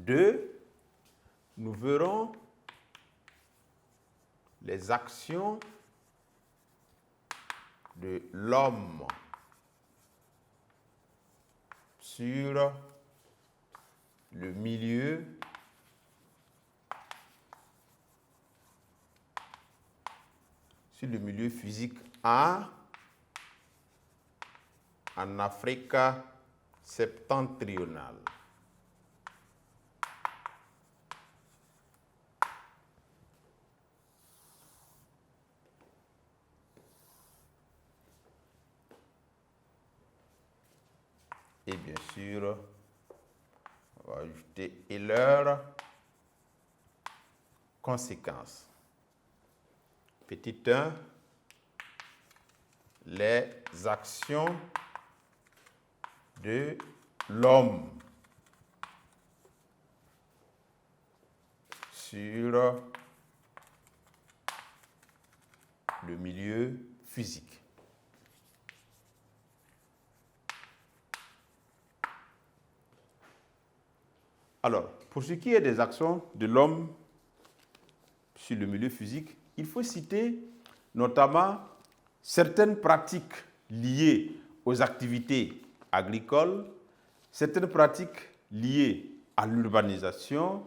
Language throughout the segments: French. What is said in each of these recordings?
2, nous verrons les actions de l'homme sur le milieu physique en Afrique septentrionale. Et bien sûr, on va ajouter et leurs conséquences. Petit 1, les actions de l'homme sur le milieu physique. Alors, pour ce qui est des actions de l'homme sur le milieu physique, il faut citer notamment certaines pratiques liées aux activités agricoles, certaines pratiques liées à l'urbanisation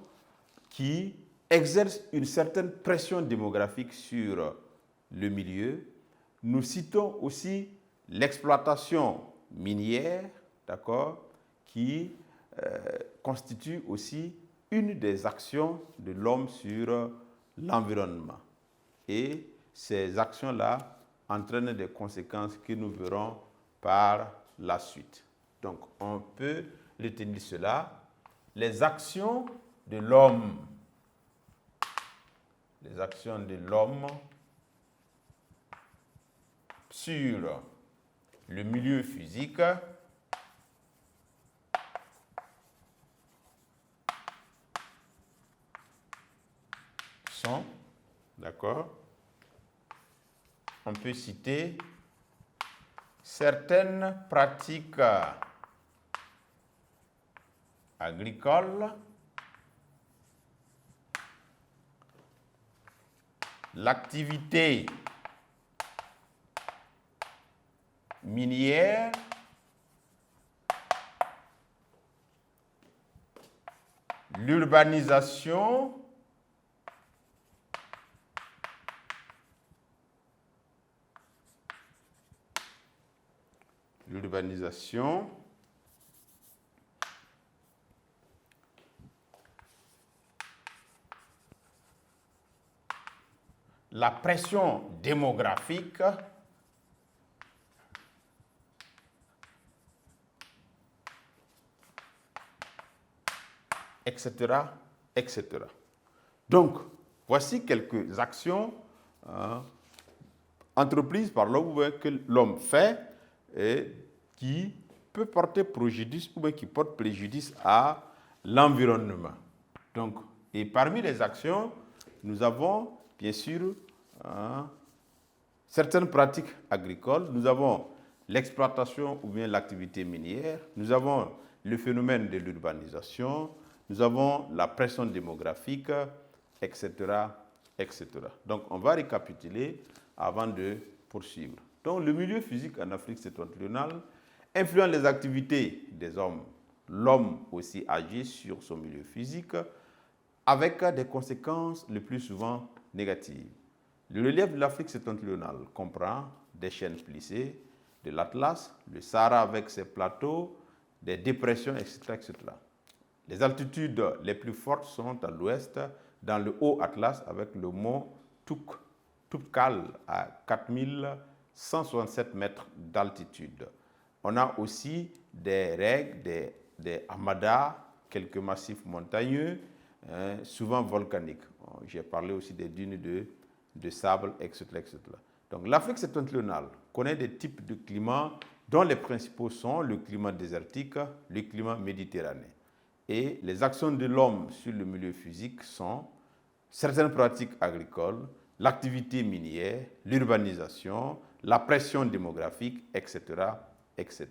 qui exercent une certaine pression démographique sur le milieu. Nous citons aussi l'exploitation minière, d'accord, qui constitue aussi une des actions de l'homme sur l'environnement. Et ces actions-là entraînent des conséquences que nous verrons par la suite. Donc, on peut retenir cela. Les actions de l'homme. Les actions de l'homme sur le milieu physique sont, d'accord, on peut citer certaines pratiques agricoles, l'activité minière, l'urbanisation, la pression démographique, etc., etc. Donc, voici quelques actions entreprises par l'homme que l'homme fait et qui peut porter préjudice ou bien qui porte préjudice à l'environnement. Donc, et parmi les actions, nous avons bien sûr certaines pratiques agricoles, nous avons l'exploitation ou bien l'activité minière, nous avons le phénomène de l'urbanisation, nous avons la pression démographique, etc., etc. Donc, on va récapituler avant de poursuivre. Donc, le milieu physique en Afrique septentrionale influence les activités des hommes. L'homme aussi agit sur son milieu physique avec des conséquences le plus souvent négatives. Le relief de l'Afrique septentrionale comprend des chaînes plissées, de l'Atlas, le Sahara avec ses plateaux, des dépressions, etc., etc. Les altitudes les plus fortes sont à l'ouest, dans le haut Atlas avec le mont Toubkal à 4167 mètres d'altitude. On a aussi des règles, des hamadas, quelques massifs montagneux, souvent volcaniques. J'ai parlé aussi des dunes de sable, etc., etc. Donc l'Afrique septentrionale connaît des types de climats dont les principaux sont le climat désertique, le climat méditerranéen. Et les actions de l'homme sur le milieu physique sont certaines pratiques agricoles, l'activité minière, l'urbanisation, la pression démographique, etc., etc.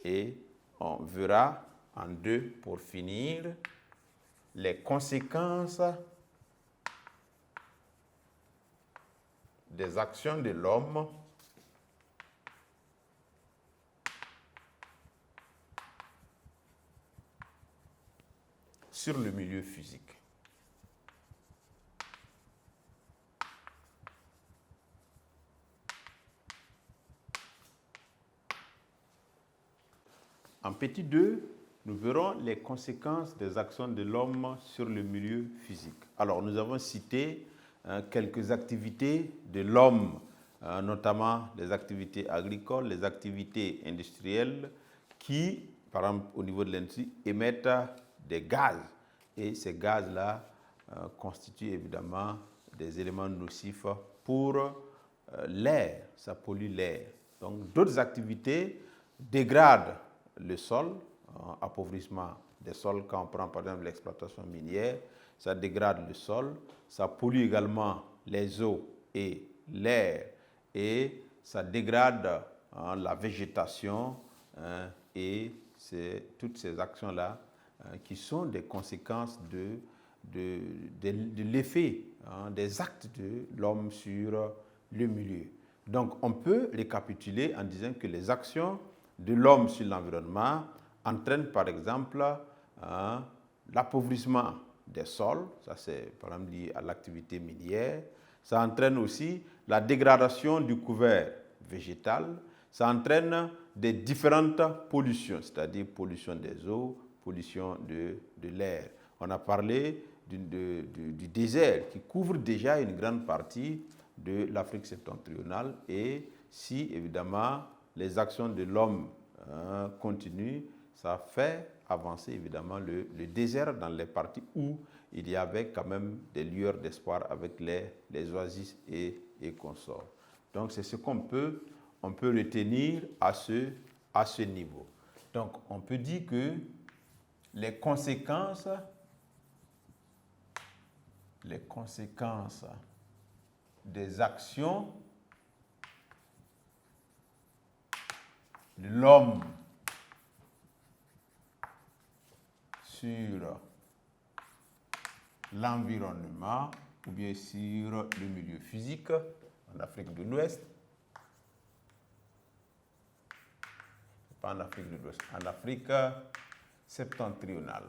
Et on verra en deux pour finir les conséquences des actions de l'homme sur le milieu physique. En petit 2, nous verrons les conséquences des actions de l'homme sur le milieu physique. Alors, nous avons cité quelques activités de l'homme, notamment les activités agricoles, les activités industrielles, qui, par exemple, au niveau de l'industrie, émettent des gaz. Et ces gaz-là constituent évidemment des éléments nocifs pour l'air, ça pollue l'air. Donc, d'autres activités dégradent le sol, appauvrissement des sols, quand on prend par exemple l'exploitation minière, ça dégrade le sol, ça pollue également les eaux et l'air, et ça dégrade la végétation, et c'est toutes ces actions-là qui sont des conséquences de l'effet des actes de l'homme sur le milieu. Donc on peut récapituler en disant que les actions de l'homme sur l'environnement entraînent par exemple l'appauvrissement des sols, ça c'est par exemple lié à l'activité minière, ça entraîne aussi la dégradation du couvert végétal, ça entraîne des différentes pollutions, c'est-à-dire pollution des eaux, pollution de l'air. On a parlé du désert qui couvre déjà une grande partie de l'Afrique septentrionale, et si évidemment les actions de l'homme continuent, ça fait avancer évidemment le désert dans les parties où il y avait quand même des lueurs d'espoir avec les oasis et consorts. Donc c'est ce qu'on peut retenir à ce niveau. Donc on peut dire que les conséquences des actions de l'homme sur l'environnement ou bien sur le milieu physique en Afrique de l'Ouest, pas en Afrique de l'Ouest, en Afrique septentrionale.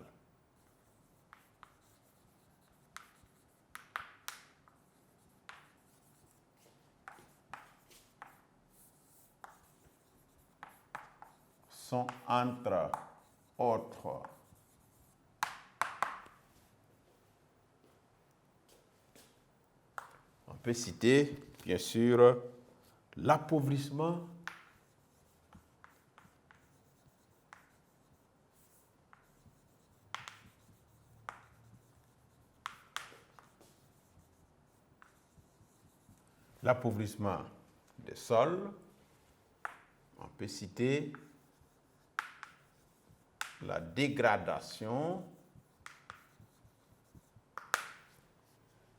Sont entre autres on peut citer bien sûr l'appauvrissement des sols, on peut citer la dégradation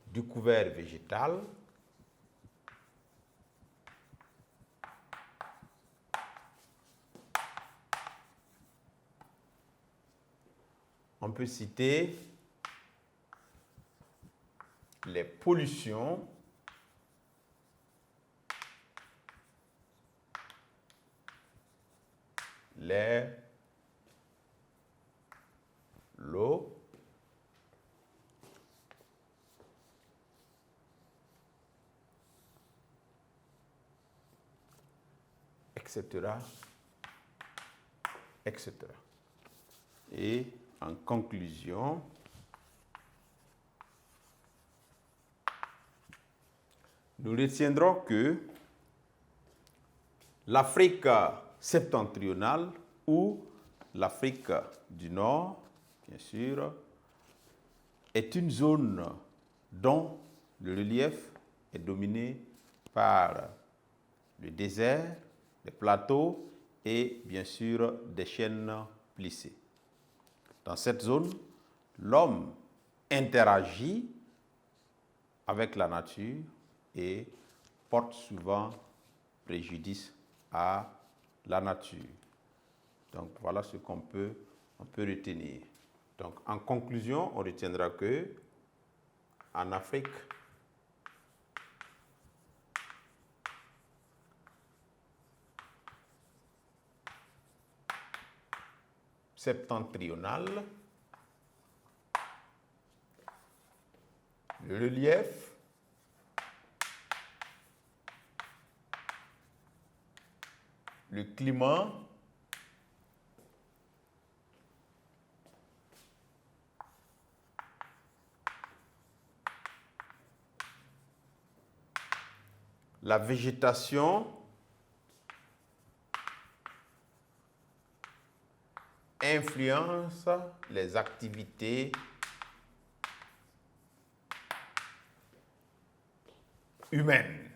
du couvert végétal, on peut citer les pollutions l'air, l'eau, etc., etc. Et en conclusion, nous retiendrons que l'Afrique septentrionale ou l'Afrique du Nord, bien sûr, est une zone dont le relief est dominé par le désert, les plateaux et bien sûr des chaînes plissées. Dans cette zone, l'homme interagit avec la nature et porte souvent préjudice à la nature. Donc voilà ce qu'on peut retenir. Donc, en conclusion, on retiendra que en Afrique, septentrionale, le relief le climat la végétation influence les activités humaines.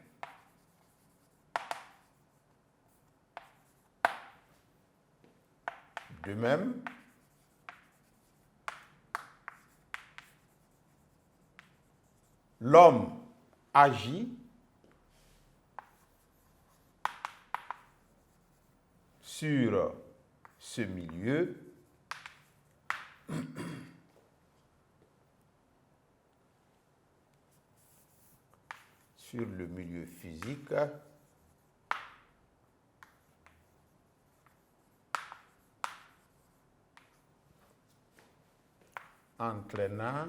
De même, l'homme agit sur ce milieu sur le milieu physique entraînant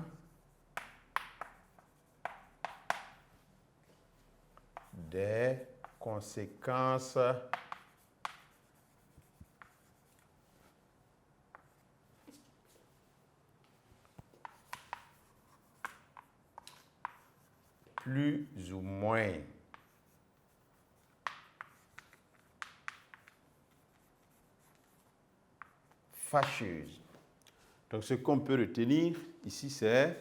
des conséquences plus ou moins fâcheuses. Donc, ce qu'on peut retenir ici, c'est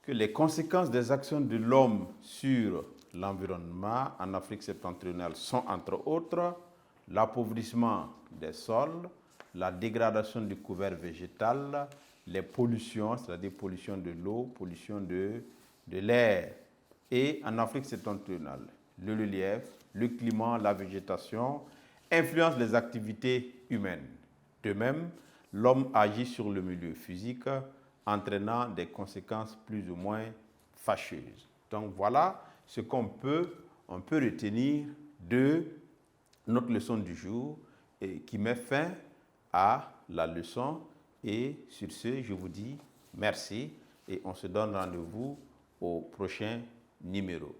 que les conséquences des actions de l'homme sur l'environnement en Afrique septentrionale sont, entre autres, l'appauvrissement des sols, la dégradation du couvert végétal, les pollutions, c'est-à-dire pollution de l'eau, pollution de l'air. Et en Afrique septentrionale, le relief, le climat, la végétation influencent les activités humaines. De même, l'homme agit sur le milieu physique, entraînant des conséquences plus ou moins fâcheuses. Donc voilà ce qu'on peut retenir de notre leçon du jour et qui met fin à la leçon. Et sur ce, je vous dis merci et on se donne rendez-vous au prochain numéro.